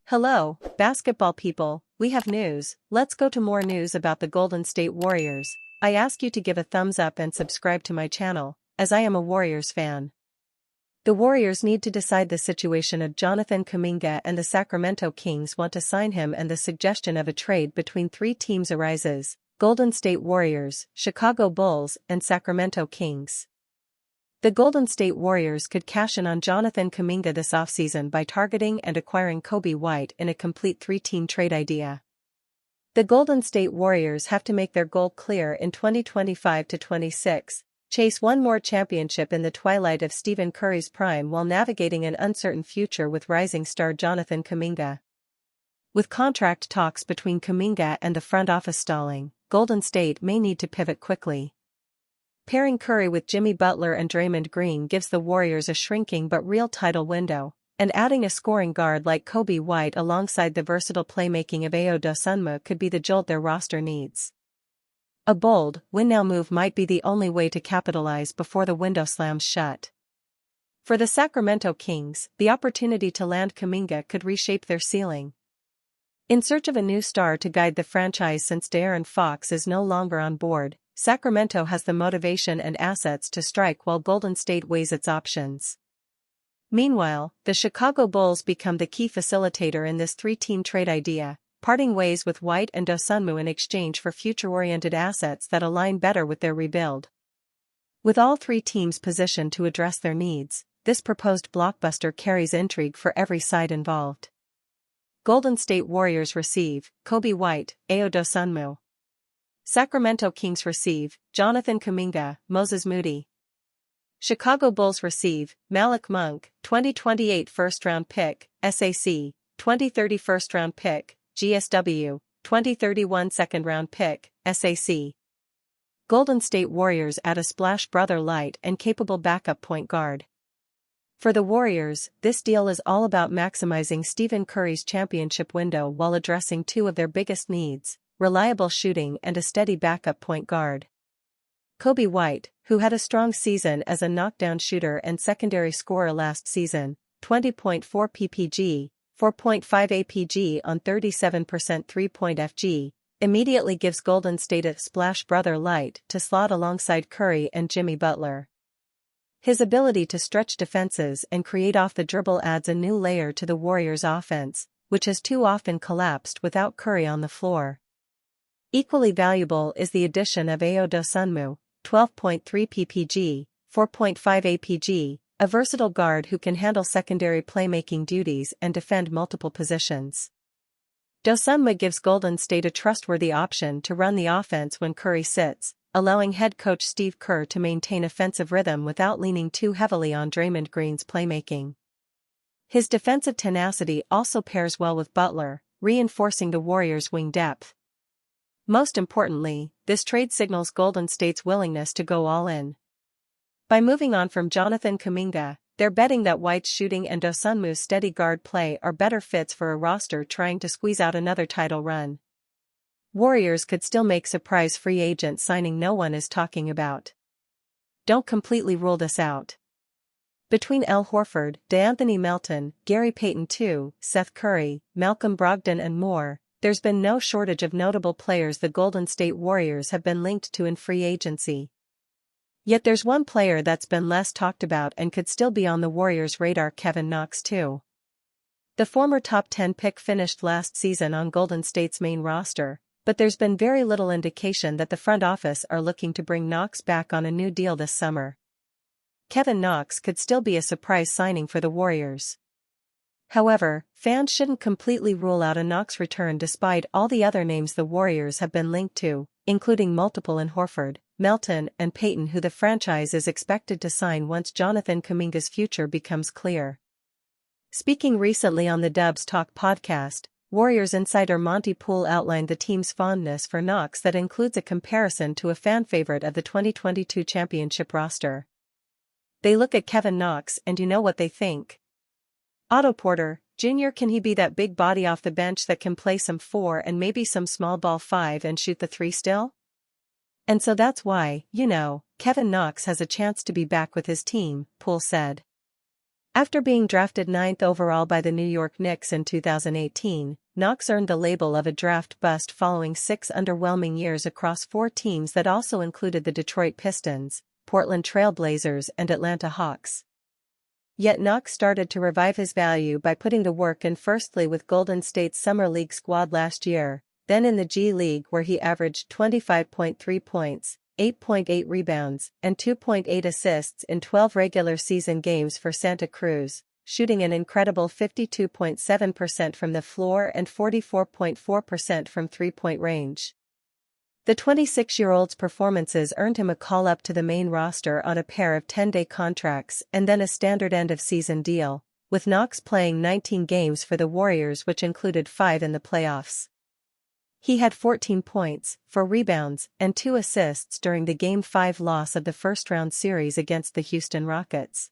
Hello, basketball people, we have news. Let's go to more news about the Golden State Warriors. I ask you to give a thumbs up and subscribe to my channel, as I am a Warriors fan. The Warriors need to decide the situation of Jonathan Kuminga, and the Sacramento Kings want to sign him, and the suggestion of a trade between three teams arises: Golden State Warriors, Chicago Bulls, and Sacramento Kings. The Golden State Warriors could cash in on Jonathan Kuminga this offseason by targeting and acquiring Coby White in a complete three-team trade idea. The Golden State Warriors have to make their goal clear in 2025-26, chase one more championship in the twilight of Stephen Curry's prime while navigating an uncertain future with rising star Jonathan Kuminga. With contract talks between Kuminga and the front office stalling, Golden State may need to pivot quickly. Pairing Curry with Jimmy Butler and Draymond Green gives the Warriors a shrinking but real title window, and adding a scoring guard like Coby White alongside the versatile playmaking of Ayo Dosunmu could be the jolt their roster needs. A bold, win-now move might be the only way to capitalize before the window slams shut. For the Sacramento Kings, the opportunity to land Kuminga could reshape their ceiling. In search of a new star to guide the franchise since De'Aaron Fox is no longer on board, Sacramento has the motivation and assets to strike while Golden State weighs its options. Meanwhile, the Chicago Bulls become the key facilitator in this three-team trade idea, parting ways with White and Dosunmu in exchange for future-oriented assets that align better with their rebuild. With all three teams positioned to address their needs, this proposed blockbuster carries intrigue for every side involved. Golden State Warriors receive Coby White, Ayo Dosunmu. Sacramento Kings receive Jonathan Kuminga, Moses Moody. Chicago Bulls receive Malik Monk, 2028 first-round pick, SAC, 2030 first-round pick, GSW, 2031 second-round pick, SAC. Golden State Warriors add a splash brother light and capable backup point guard. For the Warriors, this deal is all about maximizing Stephen Curry's championship window while addressing two of their biggest needs: reliable shooting and a steady backup point guard. Coby White, who had a strong season as a knockdown shooter and secondary scorer last season, 20.4 ppg, 4.5 APG on 37% three-point FG, immediately gives Golden State a splash brother light to slot alongside Curry and Jimmy Butler. His ability to stretch defenses and create off the dribble adds a new layer to the Warriors' offense, which has too often collapsed without Curry on the floor. Equally valuable is the addition of Ayo Dosunmu, 12.3 ppg, 4.5 APG, a versatile guard who can handle secondary playmaking duties and defend multiple positions. Dosunmu gives Golden State a trustworthy option to run the offense when Curry sits, allowing head coach Steve Kerr to maintain offensive rhythm without leaning too heavily on Draymond Green's playmaking. His defensive tenacity also pairs well with Butler, reinforcing the Warriors' wing depth. Most importantly, this trade signals Golden State's willingness to go all in. By moving on from Jonathan Kuminga, they're betting that White's shooting and Dosunmu's steady guard play are better fits for a roster trying to squeeze out another title run. Warriors could still make surprise free agent signing no one is talking about. Don't completely rule this out. Between Al Horford, DeAnthony Melton, Gary Payton II, Seth Curry, Malcolm Brogdon and more, there's been no shortage of notable players the Golden State Warriors have been linked to in free agency. Yet there's one player that's been less talked about and could still be on the Warriors' radar: Kevin Knox too. The former top 10 pick finished last season on Golden State's main roster, but there's been very little indication that the front office are looking to bring Knox back on a new deal this summer. Kevin Knox could still be a surprise signing for the Warriors. However, fans shouldn't completely rule out a Knox return despite all the other names the Warriors have been linked to, including multiple in Horford, Melton and Payton, who the franchise is expected to sign once Jonathan Kuminga's future becomes clear. Speaking recently on the Dubs Talk podcast, Warriors insider Monty Poole outlined the team's fondness for Knox that includes a comparison to a fan favorite of the 2022 championship roster. They look at Kevin Knox and you know what they think. Otto Porter Jr. Can he be that big body off the bench that can play some 4 and maybe some small ball 5 and shoot the 3 still? And so that's why, Kevin Knox has a chance to be back with his team, Poole said. After being drafted 9th overall by the New York Knicks in 2018, Knox earned the label of a draft bust following 6 underwhelming years across 4 teams that also included the Detroit Pistons, Portland Trail Blazers and Atlanta Hawks. Yet Knox started to revive his value by putting the work in firstly with Golden State's Summer League squad last year, then in the G League where he averaged 25.3 points, 8.8 rebounds, and 2.8 assists in 12 regular season games for Santa Cruz, shooting an incredible 52.7% from the floor and 44.4% from three-point range. The 26-year-old's performances earned him a call-up to the main roster on a pair of 10-day contracts and then a standard end-of-season deal, with Knox playing 19 games for the Warriors, which included 5 in the playoffs. He had 14 points, 4 rebounds, and 2 assists during the Game 5 loss of the first-round series against the Houston Rockets.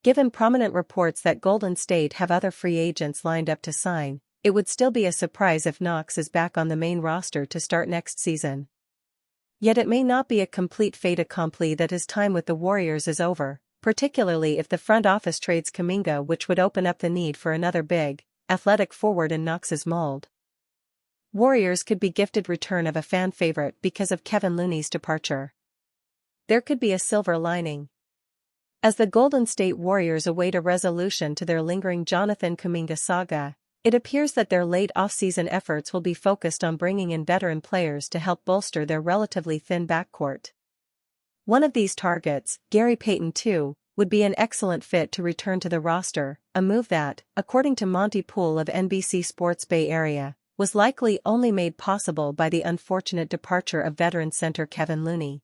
Given prominent reports that Golden State have other free agents lined up to sign, it would still be a surprise if Knox is back on the main roster to start next season. Yet it may not be a complete fait accompli that his time with the Warriors is over, particularly if the front office trades Kuminga, which would open up the need for another big, athletic forward in Knox's mold. Warriors could be gifted return of a fan favorite because of Kevin Looney's departure. There could be a silver lining. As the Golden State Warriors await a resolution to their lingering Jonathan Kuminga saga, it appears that their late off-season efforts will be focused on bringing in veteran players to help bolster their relatively thin backcourt. One of these targets, Gary Payton II, would be an excellent fit to return to the roster, a move that, according to Monty Poole of NBC Sports Bay Area, was likely only made possible by the unfortunate departure of veteran center Kevin Looney.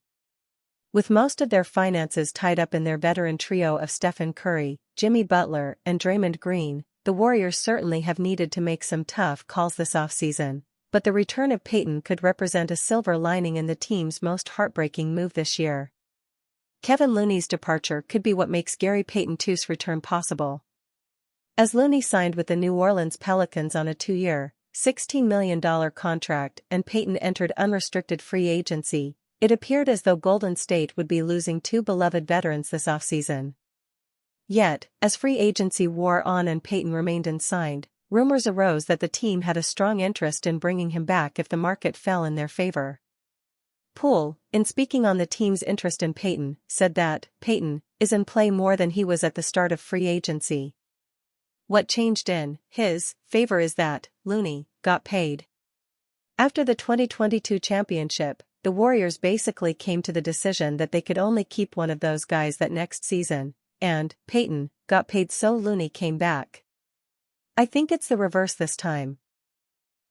With most of their finances tied up in their veteran trio of Stephen Curry, Jimmy Butler, and Draymond Green, the Warriors certainly have needed to make some tough calls this offseason, but the return of Payton could represent a silver lining in the team's most heartbreaking move this year. Kevin Looney's departure could be what makes Gary Payton II's return possible. As Looney signed with the New Orleans Pelicans on a 2-year, $16 million contract and Payton entered unrestricted free agency, it appeared as though Golden State would be losing 2 beloved veterans this offseason. Yet, as free agency wore on and Payton remained unsigned, rumors arose that the team had a strong interest in bringing him back if the market fell in their favor. Poole, in speaking on the team's interest in Payton, said that Payton is in play more than he was at the start of free agency. What changed in his favor is that Looney got paid. After the 2022 championship, the Warriors basically came to the decision that they could only keep one of those guys that next season, and Payton got paid, so Looney came back. I think it's the reverse this time.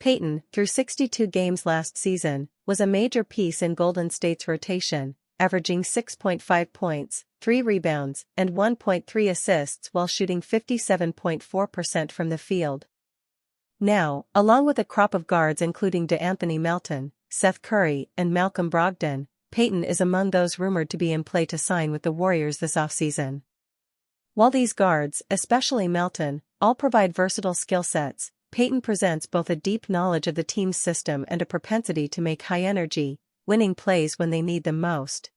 Payton, through 62 games last season, was a major piece in Golden State's rotation, averaging 6.5 points, 3 rebounds, and 1.3 assists while shooting 57.4% from the field. Now, along with a crop of guards including DeAnthony Melton, Seth Curry, and Malcolm Brogdon, Payton is among those rumored to be in play to sign with the Warriors this offseason. While these guards, especially Melton, all provide versatile skill sets, Payton presents both a deep knowledge of the team's system and a propensity to make high-energy, winning plays when they need them most.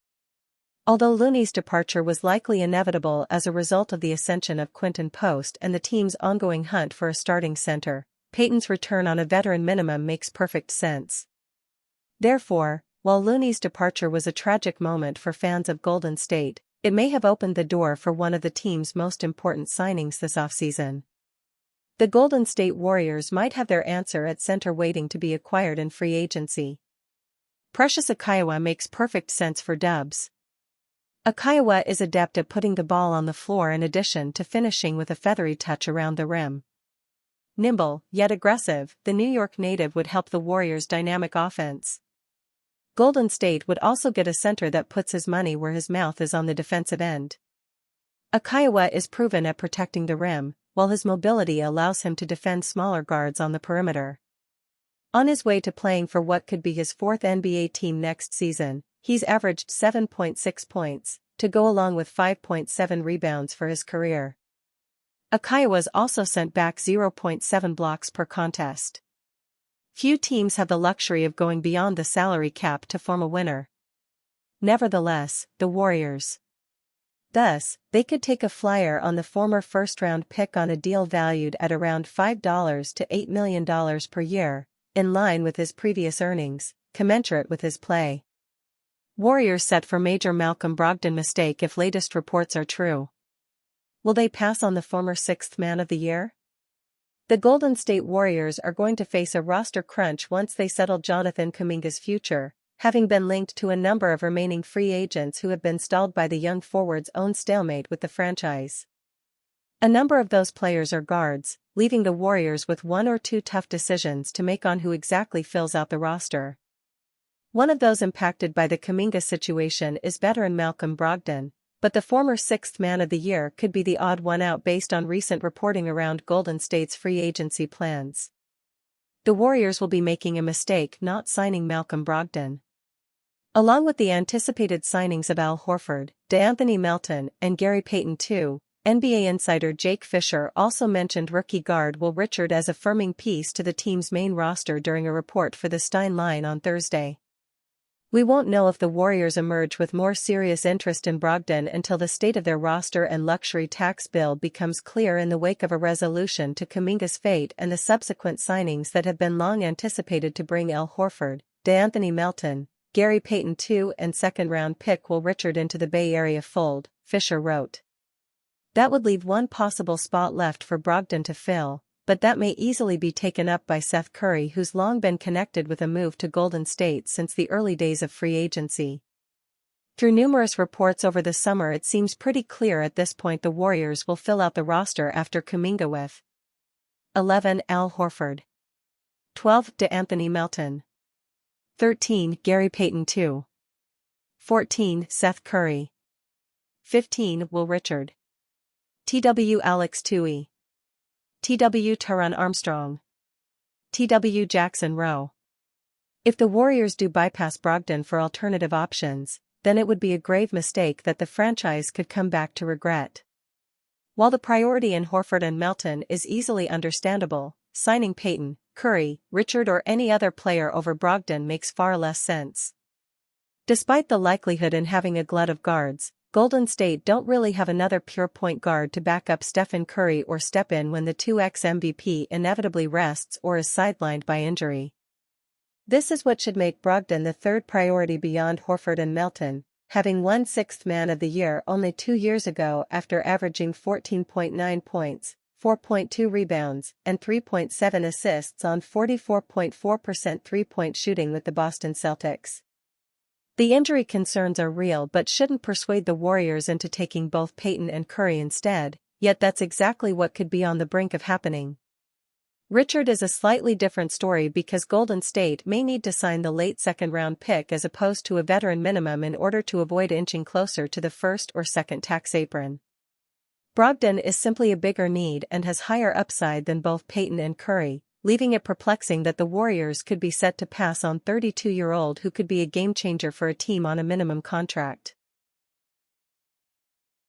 Although Looney's departure was likely inevitable as a result of the ascension of Quinton Post and the team's ongoing hunt for a starting center, Payton's return on a veteran minimum makes perfect sense. Therefore, while Looney's departure was a tragic moment for fans of Golden State, it may have opened the door for one of the team's most important signings this offseason. The Golden State Warriors might have their answer at center waiting to be acquired in free agency. Precious Achiuwa makes perfect sense for Dubs. Achiuwa is adept at putting the ball on the floor in addition to finishing with a feathery touch around the rim. Nimble, yet aggressive, the New York native would help the Warriors' dynamic offense. Golden State would also get a center that puts his money where his mouth is on the defensive end. Achiuwa is proven at protecting the rim, while his mobility allows him to defend smaller guards on the perimeter. On his way to playing for what could be his 4th NBA team next season, he's averaged 7.6 points, to go along with 5.7 rebounds for his career. Achiuwa's also sent back 0.7 blocks per contest. Few teams have the luxury of going beyond the salary cap to form a winner. Nevertheless, the Warriors. Thus, they could take a flyer on the former first-round pick on a deal valued at around $5 to $8 million per year, in line with his previous earnings, commensurate with his play. Warriors set for major Malcolm Brogdon mistake if latest reports are true. Will they pass on the former sixth man of the year? The Golden State Warriors are going to face a roster crunch once they settle Jonathan Kuminga's future, having been linked to a number of remaining free agents who have been stalled by the young forward's own stalemate with the franchise. A number of those players are guards, leaving the Warriors with one or two tough decisions to make on who exactly fills out the roster. One of those impacted by the Kuminga situation is veteran Malcolm Brogdon, but the former sixth man of the year could be the odd one out based on recent reporting around Golden State's free agency plans. The Warriors will be making a mistake not signing Malcolm Brogdon. Along with the anticipated signings of Al Horford, DeAnthony Melton, and Gary Payton II, NBA insider Jake Fisher also mentioned rookie guard Will Richard as a firming piece to the team's main roster during a report for the Stein line on Thursday. We won't know if the Warriors emerge with more serious interest in Brogdon until the state of their roster and luxury tax bill becomes clear in the wake of a resolution to Kuminga's fate and the subsequent signings that have been long anticipated to bring Al Horford, DeAnthony Melton, Gary Payton II and second-round pick Will Richard into the Bay Area fold, Fisher wrote. That would leave one possible spot left for Brogdon to fill, but that may easily be taken up by Seth Curry, who's long been connected with a move to Golden State since the early days of free agency. Through numerous reports over the summer, it seems pretty clear at this point the Warriors will fill out the roster after Kuminga with 11. Al Horford, 12. DeAnthony Melton, 13. Gary Payton II, 14. Seth Curry, 15. Will Richard, TW Alex Tui, TW Taron Armstrong, TW Jackson Rowe. If the Warriors do bypass Brogdon for alternative options, then it would be a grave mistake that the franchise could come back to regret. While the priority in Horford and Melton is easily understandable, signing Payton, Curry, Richard or any other player over Brogdon makes far less sense. Despite the likelihood in having a glut of guards, Golden State don't really have another pure point guard to back up Stephen Curry or step in when the 2x MVP inevitably rests or is sidelined by injury. This is what should make Brogdon the third priority beyond Horford and Melton, having won sixth man of the year only 2 years ago after averaging 14.9 points, 4.2 rebounds, and 3.7 assists on 44.4% three-point shooting with the Boston Celtics. The injury concerns are real but shouldn't persuade the Warriors into taking both Payton and Curry instead, yet that's exactly what could be on the brink of happening. Richard is a slightly different story because Golden State may need to sign the late second-round pick as opposed to a veteran minimum in order to avoid inching closer to the first or second tax apron. Brogdon is simply a bigger need and has higher upside than both Payton and Curry, leaving it perplexing that the Warriors could be set to pass on 32-year-old who could be a game-changer for a team on a minimum contract.